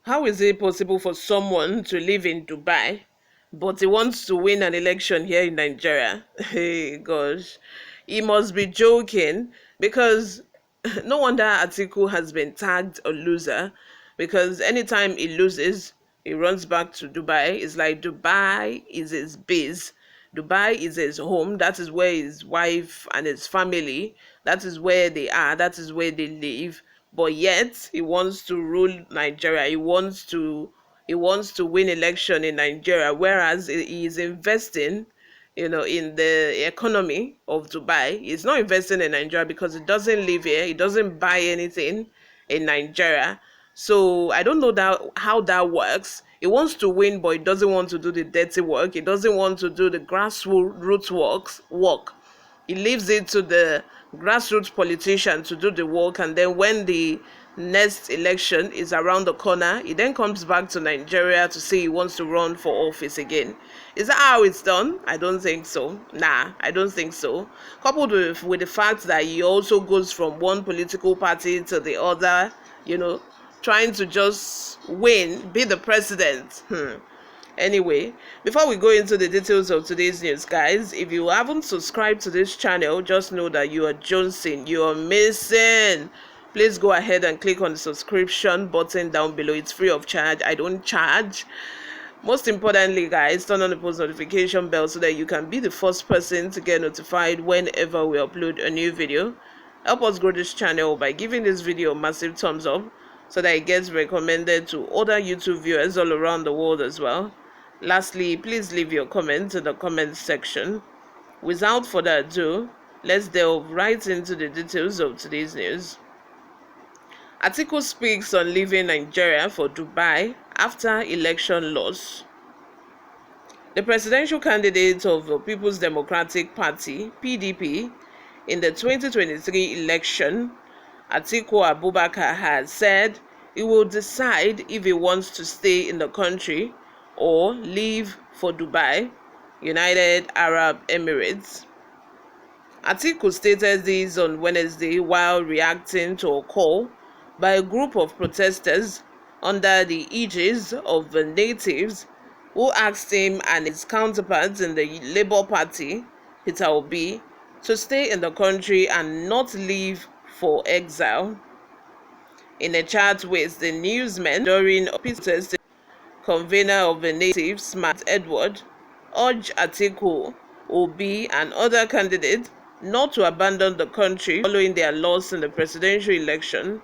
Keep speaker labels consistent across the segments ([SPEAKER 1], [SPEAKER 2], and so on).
[SPEAKER 1] How is it possible for someone to live in Dubai, but he wants to win an election here in Nigeria? Hey, gosh. He must be joking because no wonder Atiku has been tagged a loser because anytime he loses, he runs back to Dubai. It's like Dubai is his base. Dubai is his home. That is where his wife and his family, that is where they are, that is where they live. But yet he wants to rule Nigeria. He wants to win election in Nigeria, whereas he is investing in the economy of Dubai. He's not investing in Nigeria because he doesn't live here. He doesn't buy anything in Nigeria. So I don't know that how that works. He wants to win, but he doesn't want to do the dirty work. He doesn't want to do the grassroots work. He leaves it to the grassroots politician to do the work, and then when the next election is around the corner, he then comes back to Nigeria to say he wants to run for office again. Is that how it's done? I don't think so. Nah, I don't think so. Coupled with the fact that he also goes from one political party to the other, you know, trying to just win, be the president. Anyway, before we go into the details of today's news, guys, if you haven't subscribed to this channel, just know that you are jonesing, you are missing. Please go ahead and click on the subscription button down below. It's free of charge. I don't charge. Most importantly, guys, turn on the post notification bell so that you can be the first person to get notified whenever we upload a new video. Help us grow this channel by giving this video a massive thumbs up so that it gets recommended to other YouTube viewers all around the world as well. Lastly, please leave your comments in the comments section. Without further ado, let's delve right into the details of today's news. Atiku speaks on leaving Nigeria for Dubai after election loss. The presidential candidate of the People's Democratic Party, PDP, in the 2023 election, Atiku Abubakar has said he will decide if he wants to stay in the country or leave for Dubai, United Arab Emirates. Atiku stated this on Wednesday while reacting to a call by a group of protesters under the aegis of the natives who asked him and his counterparts in the Labour Party, Peter Obi, to stay in the country and not leave for exile. In a chat with the newsmen during a protest, convener of the natives, Matt Edward, urged Atiku, Obi, and other candidates not to abandon the country following their loss in the presidential election.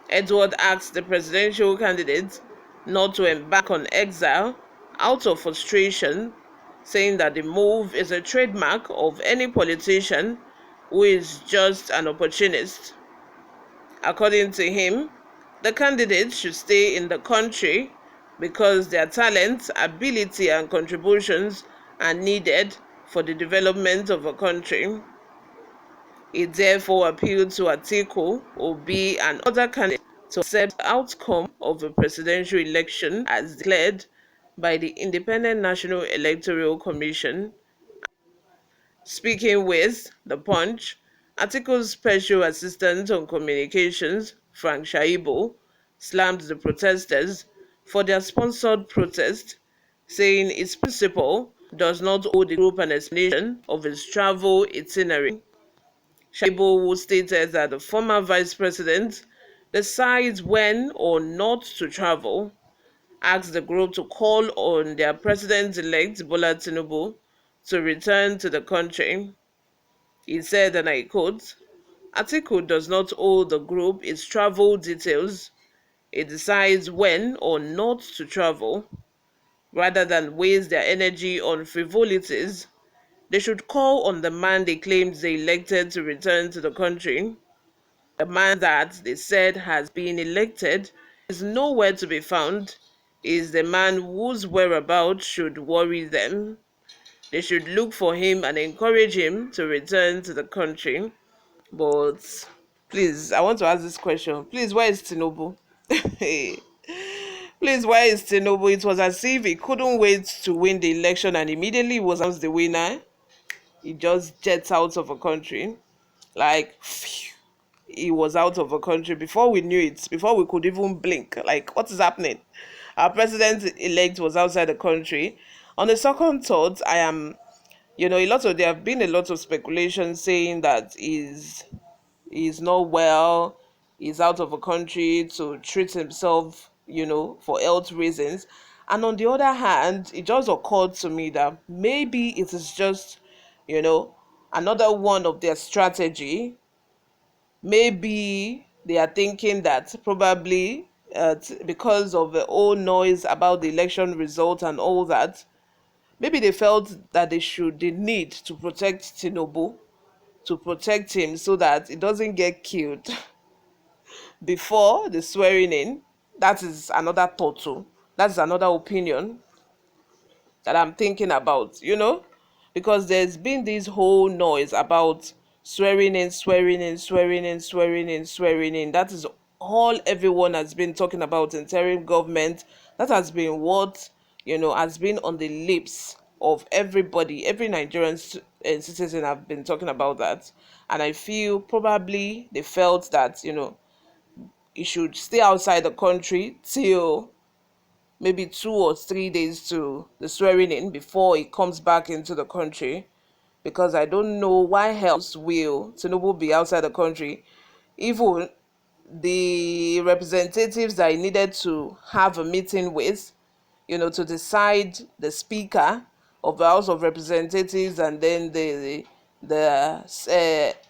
[SPEAKER 1] Edward asked the presidential candidates not to embark on exile out of frustration, saying that the move is a trademark of any politician who is just an opportunist. According to him, the candidates should stay in the country because their talents, ability, and contributions are needed for the development of a country. He therefore appealed to Atiku, Obi, and other candidates to accept the outcome of the presidential election as declared by the Independent National Electoral Commission. Speaking with The Punch, Atiku's special assistant on communications, Frank Shaibu, slammed the protesters for their sponsored protest, saying its principal does not owe the group an explanation of its travel itinerary. Shaibu, who stated that the former vice president decides when or not to travel, asked the group to call on their president-elect Bola Tinubu to return to the country. He said, and I quote, Atiku does not owe the group its travel details. It decides when or not to travel. Rather than waste their energy on frivolities, they should call on the man they claimed they elected to return to the country. The man that they said has been elected is nowhere to be found, is the man whose whereabouts should worry them. They should look for him and encourage him to return to the country. But please, I want to ask this question. Please, where is Tinubu? Please, where is Tinubu? It was as if he couldn't wait to win the election and immediately was announced the winner. He just jets out of a country. Like, phew. he was out of the country. Before we knew it, before we could even blink, like, what is happening? Our president-elect was outside the country. On the second thought, I am, there have been a lot of speculation saying that he's not well, he's out of the country to treat himself, for health reasons. And on the other hand, it just occurred to me that maybe it is just, you know, another one of their strategy. Maybe they are thinking that probably because of the whole noise about the election result and all that, maybe they felt that they need to protect Tinubu, to protect him so that he doesn't get killed before the swearing in. That is another thought too. That's another opinion that I'm thinking about, because there's been this whole noise about swearing in, swearing in, swearing in, swearing in, swearing in. That is all everyone has been talking about. Interim government. That has been what, has been on the lips of everybody. Every Nigerian citizen have been talking about that. And I feel probably they felt that, he should stay outside the country till maybe 2 or 3 days to the swearing in before he comes back into the country, because I don't know why else will Tinubu be outside the country. Even the representatives that he needed to have a meeting with, to decide the speaker of the House of Representatives and then the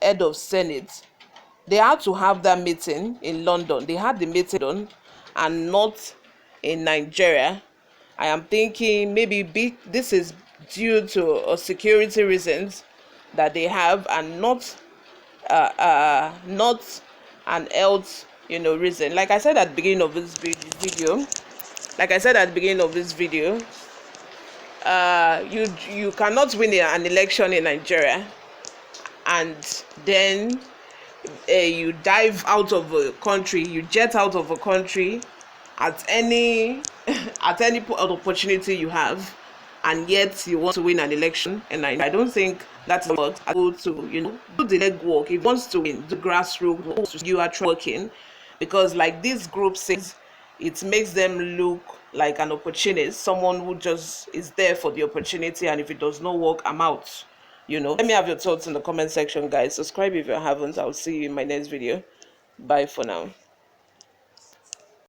[SPEAKER 1] head of Senate, they had to have that meeting in London. They had the meeting done and not in Nigeria. I am thinking maybe this is due to security reasons that they have, and not an health reason. Like I said at the beginning of this video, you cannot win an election in Nigeria and then you dive out of a country, you jet out of a country at any at any opportunity you have, and yet you want to win an election. And I don't think that's what I go to, do the legwork. If he wants to win, the grassroots, you are working, because like this group says, it makes them look like an opportunist, someone who just is there for the opportunity, and if it does not work, I'm out. Let me have your thoughts in the comment section, guys. Subscribe if you haven't. I'll see you in my next video. Bye for now.